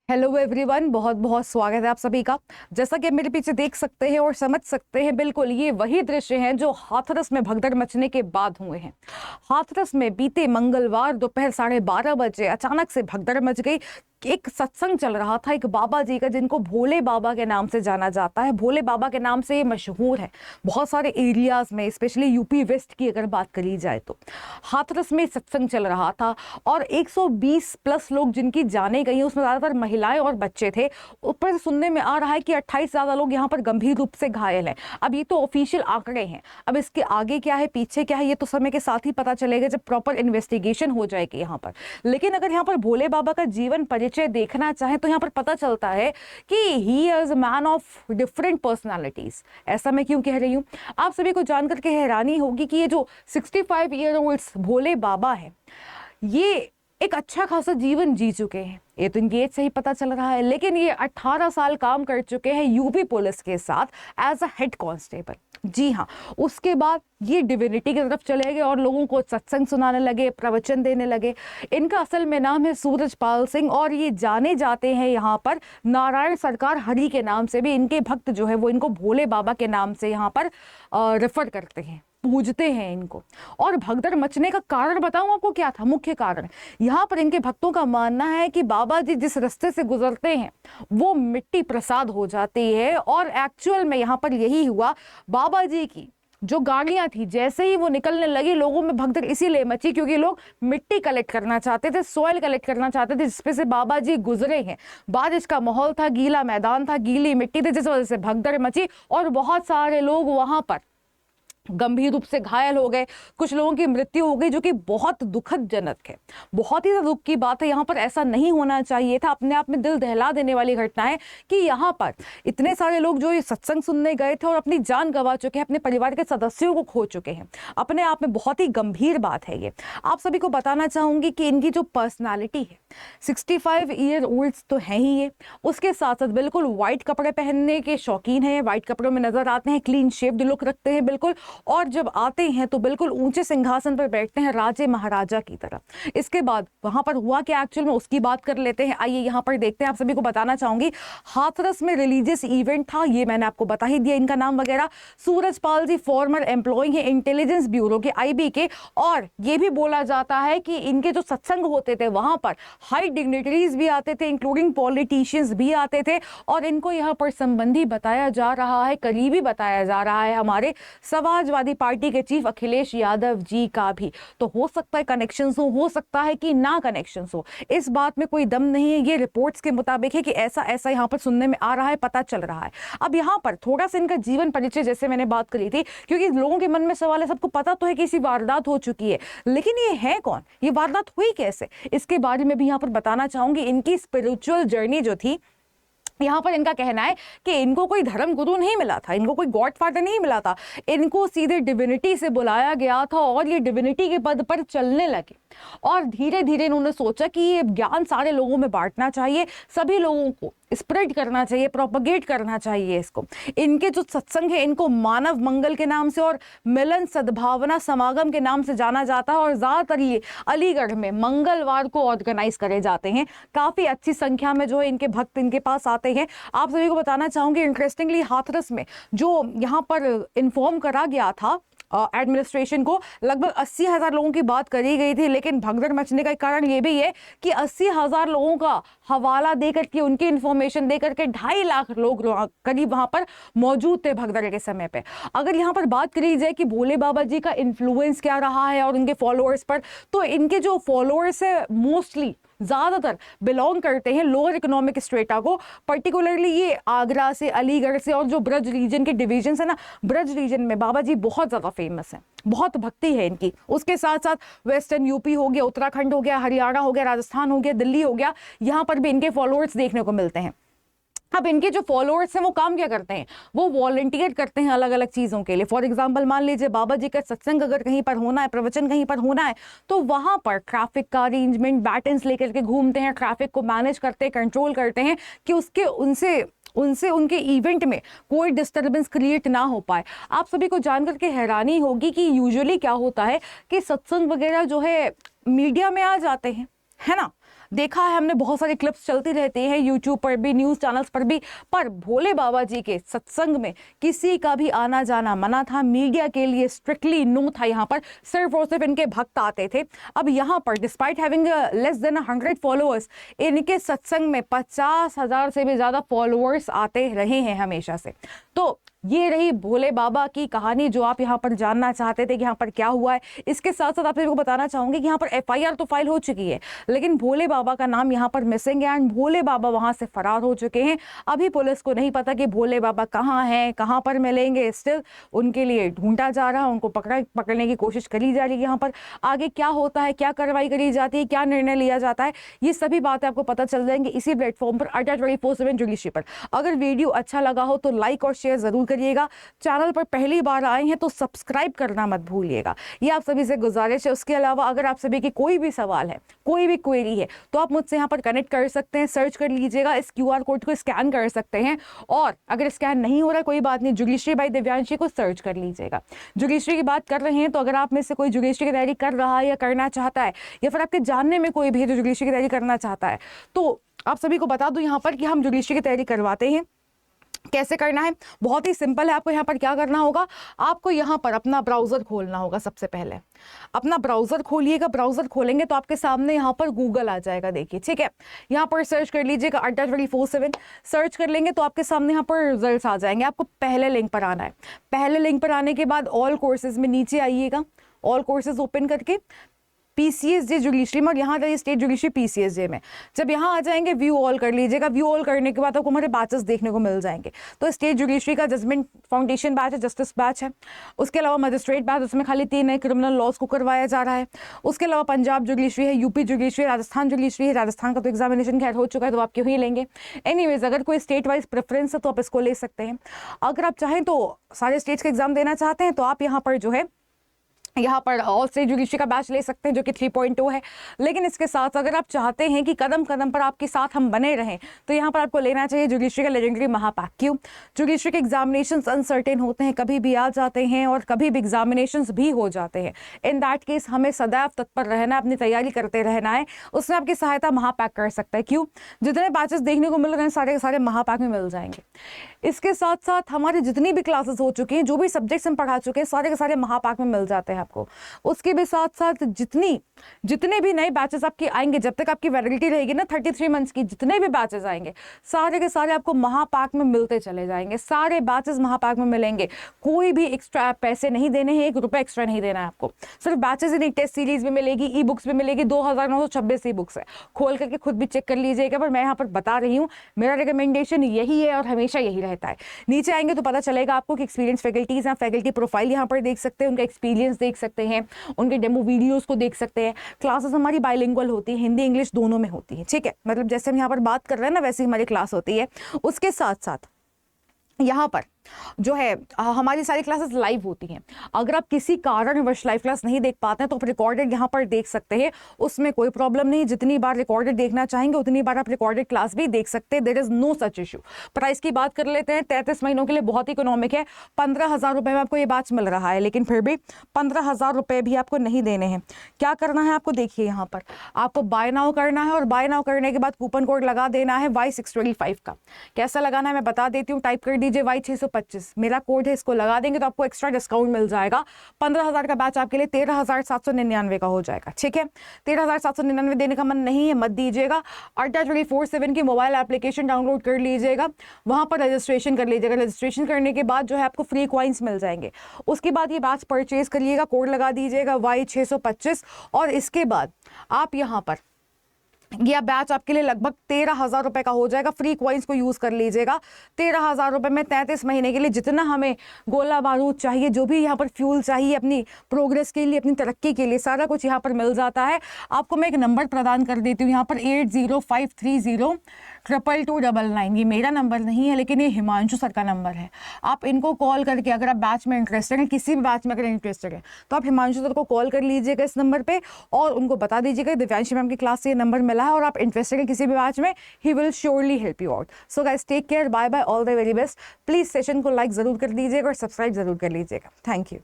Hello everyone, बहुत बहुत स्वागत है आप सभी का। जैसा कि आप मेरे पीछे देख सकते हैं और समझ सकते हैं, बिल्कुल ये वही दृश्य हैं जो हाथरस में भगदड़ मचने के बाद हुए हैं। हाथरस में बीते मंगलवार दोपहर 12:30 बजे अचानक से भगदड़ मच गई। एक सत्संग चल रहा था एक बाबा जी का, जिनको भोले बाबा के नाम से जाना जाता है। भोले बाबा के नाम से ये मशहूर है बहुत सारे एरियाज में, स्पेशली यूपी वेस्ट की अगर बात करी जाए तो। हाथरस में सत्संग चल रहा था और 120 प्लस लोग जिनकी जाने गई हैं, उसमें ज़्यादातर महिलाएं और बच्चे थे। ऊपर से सुनने में आ रहा है कि 28 ज़्यादा लोग यहाँ पर गंभीर रूप से घायल हैं। अब ये तो ऑफिशियल आंकड़े हैं, अब इसके आगे क्या है पीछे क्या है ये तो समय के साथ ही पता चलेगा जब प्रॉपर इन्वेस्टिगेशन हो जाएगी यहाँ पर। लेकिन अगर यहाँ पर भोले बाबा का जीवन परिचय देखना चाहें तो यहाँ पर पता चलता है कि he is a man of different personalities. ऐसा मैं क्यों कह रही हूँ, आप सभी को जानकर के हैरानी होगी कि ये जो 65 ईयर ओल्ड भोले बाबा है, ये एक अच्छा खासा जीवन जी चुके हैं। ये तो इनकी एज से ही पता चल रहा है। लेकिन ये 18 साल काम कर चुके हैं यूपी पुलिस के साथ एज अ हेड कांस्टेबल। जी हाँ, उसके बाद ये डिविनिटी की तरफ चले गए और लोगों को सत्संग सुनाने लगे, प्रवचन देने लगे। इनका असल में नाम है सूरजपाल सिंह और ये जाने जाते हैं यहाँ पर नारायण सरकार हरि के नाम से भी। इनके भक्त जो है वो इनको भोले बाबा के नाम से यहाँ पर रेफर करते हैं, पूजते हैं इनको। और भगदड़ मचने का कारण बताऊं आपको क्या था। मुख्य कारण यहाँ पर इनके भक्तों का मानना है कि बाबा जी जिस रास्ते से गुजरते हैं वो मिट्टी प्रसाद हो जाती है। और एक्चुअल में यहाँ पर यही हुआ। बाबा जी की जो गाड़ियां थी जैसे ही वो निकलने लगी, लोगों में भगदड़ इसीलिए मची क्योंकि लोग मिट्टी कलेक्ट करना चाहते थे, सॉइल कलेक्ट करना चाहते थे जिसपे से बाबा जी गुजरे हैं। बारिश का माहौल था, गीला मैदान था, गीली मिट्टी थी, जिस वजह से भगदड़ मची और बहुत सारे लोग वहां पर गंभीर रूप से घायल हो गए। कुछ लोगों की मृत्यु हो गई, जो कि बहुत दुखद जनक है, बहुत ही दुख की बात है। यहाँ पर ऐसा नहीं होना चाहिए था। अपने आप में दिल दहला देने वाली घटना है कि यहाँ पर इतने सारे लोग जो ये सत्संग सुनने गए थे और अपनी जान गंवा चुके हैं, अपने परिवार के सदस्यों को खो चुके हैं। अपने आप में बहुत ही गंभीर बात है ये। आप सभी को बताना चाहूंगी कि इनकी जो पर्सनैलिटी है, 65 ईयर ओल्ड तो है ही ये, उसके साथ साथ बिल्कुल व्हाइट कपड़े पहनने के शौकीन है। व्हाइट कपड़ों में नजर आते हैं, क्लीन शेप्ड लुक रखते हैं बिल्कुल, और जब आते हैं तो बिल्कुल ऊंचे सिंहासन पर बैठते हैं राजे महाराजा की तरह। इसके बाद वहां पर हुआ क्या एक्चुअल में, उसकी बात कर लेते हैं। आइए यहाँ पर देखते हैं। आप सभी को बताना चाहूंगी, हाथरस में रिलीजियस इवेंट था, ये मैंने आपको बता ही दिया इनका नाम वगैरह। सूरजपाल जी फॉर्मर एम्प्लॉय है इंटेलिजेंस ब्यूरो के, आईबी के। और ये भी बोला जाता है कि इनके जो सत्संग होते थे वहां पर हाई डिग्निटरीज भी आते थे, इंक्लूडिंग पॉलिटिशियंस भी आते थे। और इनको यहाँ पर संबंधी बताया जा रहा है, करीबी बताया जा रहा है हमारे समाजवादी पार्टी के चीफ अखिलेश यादव जी का भी। तो हो सकता है कनेक्शंस हो सकता है कि ना कनेक्शंस हो, इस बात में कोई दम नहीं है। ये रिपोर्ट्स के मुताबिक है कि ऐसा ऐसा यहाँ पर सुनने में आ रहा है, पता चल रहा है। अब यहाँ पर थोड़ा सा इनका जीवन परिचय जैसे मैंने बात करी थी, क्योंकि लोगों के मन में सवाल है, सबको पता तो है कि इसी वारदात हो चुकी है, लेकिन ये है कौन, ये वारदात हुई कैसे, इसके बारे में भी यहाँ पर बताना चाहूंगी। इनकी स्पिरिचुअल जर्नी जो थी, यहाँ पर इनका कहना है कि इनको कोई धर्म गुरु नहीं मिला था, इनको कोई गॉड फादर नहीं मिला था, इनको सीधे डिविनिटी से बुलाया गया था और ये डिविनिटी के पद पर चलने लगे। और धीरे धीरे इन्होंने सोचा कि ये ज्ञान सारे लोगों में बांटना चाहिए, सभी लोगों को स्प्रेड करना चाहिए, प्रोपगेट करना चाहिए इसको। इनके जो सत्संग है इनको मानव मंगल के नाम से और मिलन सद्भावना समागम के नाम से जाना जाता है। और ज़्यादातर ये अलीगढ़ में मंगलवार को ऑर्गेनाइज करे जाते हैं। काफ़ी अच्छी संख्या में जो है इनके भक्त इनके पास आते हैं। आप सभी को बताना चाहूँगी, इंटरेस्टिंगली हाथरस में जो यहाँ पर इन्फॉर्म करा गया था एडमिनिस्ट्रेशन को, लगभग 80,000 लोगों की बात करी गई थी। लेकिन भगदड़ मचने का कारण ये भी है कि 80,000 लोगों का हवाला देकर के, उनकी इंफॉर्मेशन देकर के 2.5 लाख लोग करीब वहां पर मौजूद थे भगदड़ के समय पे। अगर यहाँ पर बात करी जाए कि भोले बाबा जी का इन्फ्लुएंस क्या रहा है और उनके फॉलोअर्स पर, तो इनके जो फॉलोअर्स है मोस्टली ज़्यादातर बिलोंग करते हैं लोअर इकोनॉमिक स्ट्रेटा को। पर्टिकुलरली ये आगरा से, अलीगढ़ से, और जो ब्रज रीजन के डिवीजन है ना, ब्रज रीजन में बाबा जी बहुत ज़्यादा फेमस हैं, बहुत भक्ति है इनकी। उसके साथ साथ वेस्टर्न यूपी हो गया, उत्तराखंड हो गया, हरियाणा हो गया, राजस्थान हो गया, दिल्ली हो गया, यहाँ पर भी इनके फॉलोअर्स देखने को मिलते हैं। अब इनके जो फॉलोअर्स हैं वो काम क्या करते हैं, वो वॉलंटियर करते हैं अलग अलग चीज़ों के लिए। फॉर एग्जांपल मान लीजिए बाबा जी का सत्संग अगर कहीं पर होना है, प्रवचन कहीं पर होना है, तो वहाँ पर ट्रैफिक का अरेंजमेंट, बैटन्स लेकर के घूमते हैं, ट्रैफिक को मैनेज करते हैं, कंट्रोल करते हैं कि उनसे उनके इवेंट में कोई डिस्टर्बेंस क्रिएट ना हो पाए। आप सभी को जानकर के हैरानी होगी कि यूजुअली क्या होता है कि सत्संग वगैरह जो है मीडिया में आ जाते हैं, है ना। देखा है हमने, बहुत सारे क्लिप्स चलती रहती हैं यूट्यूब पर भी, न्यूज़ चैनल्स पर भी। पर भोले बाबा जी के सत्संग में किसी का भी आना जाना मना था, मीडिया के लिए स्ट्रिक्टली नो था। यहाँ पर सिर्फ और सिर्फ इनके भक्त आते थे। अब यहाँ पर despite having less than 100 followers, इनके सत्संग में 50,000 से भी ज़्यादा फॉलोअर्स आते रहे हैं हमेशा से। तो ये रही भोले बाबा की कहानी जो आप यहाँ पर जानना चाहते थे कि यहाँ पर क्या हुआ है। इसके साथ साथ आप सभी को बताना चाहूंगी कि यहाँ पर FIR तो फाइल हो चुकी है, लेकिन भोले बाबा का नाम यहाँ पर मिसिंग है एंड भोले बाबा वहां से फरार हो चुके हैं। अभी पुलिस को नहीं पता कि भोले बाबा कहाँ हैं, कहाँ पर मिलेंगे। स्टिल उनके लिए ढूंढा जा रहा है, उनको पकड़ने की कोशिश करी जा रही है। यहाँ पर आगे क्या होता है, क्या कार्रवाई करी जाती है, क्या निर्णय लिया जाता है, ये सभी बातें आपको पता चल जाएंगी इसी प्लेटफॉर्म पर अड्डा 24/7 जुडिशरी पर। अगर वीडियो अच्छा लगा हो तो लाइक और शेयर जरूर करिएगा। चैनल पर पहली बार आए हैं तो सब्सक्राइब करना मत भूलिएगा, ये आप सभी से गुजारिश है। उसके अलावा अगर आप सभी की कोई भी सवाल है, कोई भी क्वेरी है, तो आप मुझसे यहाँ पर कनेक्ट कर सकते हैं। सर्च कर लीजिएगा, इस QR कोड को स्कैन कर सकते हैं। और अगर स्कैन नहीं हो रहा है कोई बात नहीं, जुडिशरी बाय दिव्यांशी को सर्च कर लीजिएगा। जुडिशरी की बात कर रहे हैं तो अगर आप में से कोई जुडिशरी की तैयारी कर रहा है या करना चाहता है, या फिर आपके जानने में कोई भी है जो जुडिशरी की तैयारी करना चाहता है, तो आप सभी को बता दूं यहाँ पर कि हम जुडिशरी की तैयारी करवाते हैं। कैसे करना है, बहुत ही सिंपल है। आपको यहाँ पर क्या करना होगा, आपको यहाँ पर अपना ब्राउजर खोलना होगा। सबसे पहले अपना ब्राउजर खोलिएगा। ब्राउजर खोलेंगे तो आपके सामने यहाँ पर गूगल आ जाएगा, देखिए, ठीक है। यहाँ पर सर्च कर लीजिएगा अड्डा 24/7। सर्च कर लेंगे तो आपके सामने यहाँ पर रिजल्ट्स आ जाएंगे। आपको पहले लिंक पर आना है। पहले लिंक पर आने के बाद ऑल कोर्सेज में नीचे आइएगा। ऑल कोर्सेज ओपन करके PCSJ जुडिशरी में, और यहाँ रही स्टेट जुडिशरी PCSJ में। जब यहाँ आ जाएंगे व्यू ऑल कर लीजिएगा। व्यू ऑल करने के बाद आपको हमारे बैचेस देखने को मिल जाएंगे। तो स्टेट जुडिशरी का जजमेंट फाउंडेशन बैच है, जस्टिस बैच है। उसके अलावा मजिस्ट्रेट बैच, उसमें खाली 3 नए क्रिमिनल लॉज को करवाया जा रहा है। उसके अलावा पंजाब जुडिशरी है, UP जुडिशरी, राजस्थान जुडिशरी है। राजस्थान का तो एग्जामिनेशन खैर हो चुका है, तो आप क्यों ही लेंगे। एनीवेज, अगर कोई स्टेट वाइज प्रेफरेंस है तो आप इसको ले सकते हैं। अगर आप चाहें तो सारे स्टेट्स का एग्जाम देना चाहते हैं तो आप यहाँ पर जो है, यहाँ पर ऑल स्टेट जुडिशरी का बैच ले सकते हैं जो कि 3.2 है। लेकिन इसके साथ अगर आप चाहते हैं कि कदम कदम पर आपके साथ हम बने रहें, तो यहाँ पर आपको लेना चाहिए जुडिशरी का लेजेंडरी महापैक। क्यों? जुडिशरी के एग्जामिनेशंस अनसर्टेन होते हैं, कभी भी आ जाते हैं और कभी भी एग्जामिनेशंस भी हो जाते हैं। इन दैट केस हमें सदैव तत्पर रहना है, अपनी तैयारी करते रहना है। उसमें आपकी सहायता महापैक कर सकता है। क्यों? जितने बैचेस देखने को मिल रहे हैं सारे के सारे महापैक में मिल जाएंगे। इसके साथ साथ हमारी जितनी भी क्लासेस हो चुकी हैं, जो भी सब्जेक्ट्स हम पढ़ा चुके हैं, सारे के सारे महापैक में मिल जाते हैं आपको। उसके भी साथ साथ जितने भी नए बैचेस आपके आएंगे, जब तक आपकी वैलिडिटी रहेगी ना 33 मंथ्स की, जितने भी बैचेस आएंगे सारे के सारे आपको महापैक में मिलते चले जाएंगे। सारे बैचेस महापैक में मिलेंगे। कोई भी एक्स्ट्रा पैसे नहीं देने हैं, 1 रुपया एक्स्ट्रा नहीं देना है आपको। सिर्फ बैचेस ही नहीं, टेस्ट सीरीज भी मिलेगी, ई बुक्स भी मिलेगी। 2926 ई बुक्स है, खोल करके खुद भी चेक कर लीजिएगा। पर मैं यहाँ पर बता रही हूँ, मेरा रिकमेंडेशन यही है और हमेशा यही रहता है। नीचे आएंगे तो पता चलेगा आपको कि एक्सपीरियंस फैकल्टीज हैं। फैकल्टी प्रोफाइल यहाँ पर देख सकते हैं, उनका एक्सपीरियंस देख सकते हैं, उनके डेमो वीडियोस को देख सकते हैं। क्लासेस हमारी बाइलिंगुअल होती है, हिंदी इंग्लिश दोनों में होती है, ठीक है। मतलब जैसे हम यहाँ पर बात कर रहे हैं ना, वैसे ही हमारी क्लास होती है। उसके साथ साथ यहाँ पर जो है हमारी सारी क्लासेस लाइव होती हैं। अगर आप किसी कारणवश लाइव क्लास नहीं देख पाते हैं तो आप रिकॉर्डेड यहाँ पर देख सकते हैं, उसमें कोई प्रॉब्लम नहीं। जितनी बार रिकॉर्डेड देखना चाहेंगे उतनी बार आप रिकॉर्डेड क्लास भी देख सकते हैं। There is no such issue. Price की बात कर लेते हैं, 33 महीनों के लिए बहुत इकोनॉमिक है। 15,000 रुपये में आपको ये बैच मिल रहा है, लेकिन फिर भी 15,000 रुपये भी आपको नहीं देने हैं। क्या करना है आपको, देखिए यहाँ पर आपको बाय नाउ करना है, और बाय नाउ करने के बाद कूपन कोड लगा देना है Y625 का। कैसा लगाना है मैं बता देती हूँ। टाइप कर दीजिए Y625, मेरा कोड है, इसको लगा देंगे तो आपको एक्स्ट्रा डिस्काउंट मिल जाएगा। 15,000 का बैच आपके लिए 13,799 का हो जाएगा, ठीक है। 13,799 देने का मन नहीं है, मत दीजिएगा। अड्डा 24/7 की मोबाइल एप्लीकेशन डाउनलोड कर लीजिएगा, वहां पर रजिस्ट्रेशन कर लीजिएगा। रजिस्ट्रेशन करने के बाद जो है आपको फ्री कॉइन्स मिल जाएंगे। उसके बाद ये बैच परचेज करिएगा, कोड लगा दीजिएगा Y625, और इसके बाद आप यहाँ पर यह बैच आपके लिए लगभग 13,000 रुपए का हो जाएगा। फ्री कॉइन्स को यूज कर लीजिएगा। 13,000 रुपए में 33 महीने के लिए जितना हमें गोला बारूद चाहिए, जो भी यहाँ पर फ्यूल चाहिए अपनी प्रोग्रेस के लिए, अपनी तरक्की के लिए, सारा कुछ यहाँ पर मिल जाता है। आपको मैं एक नंबर प्रदान कर देती हूँ यहाँ पर, 8053022299। ये मेरा नंबर नहीं है, लेकिन ये हिमांशु सर का नंबर है। आप इनको कॉल करके, अगर आप बैच में इंटरेस्टेड हैं, किसी भी बैच में अगर इंटरेस्टेड है, तो आप हिमांशु सर को कॉल कर लीजिएगा इस नंबर पे, और उनको बता दीजिएगा दिव्यांशी मैम की क्लास से ये नंबर मिला है और आप इंटरेस्टेड हैं किसी भी बैच में। He will surely help you out. So guys, take care, bye bye, all the very best. Please session को लाइक जरूर कर दीजिएगा और सब्सक्राइब जरूर कर लीजिएगा। Thank you.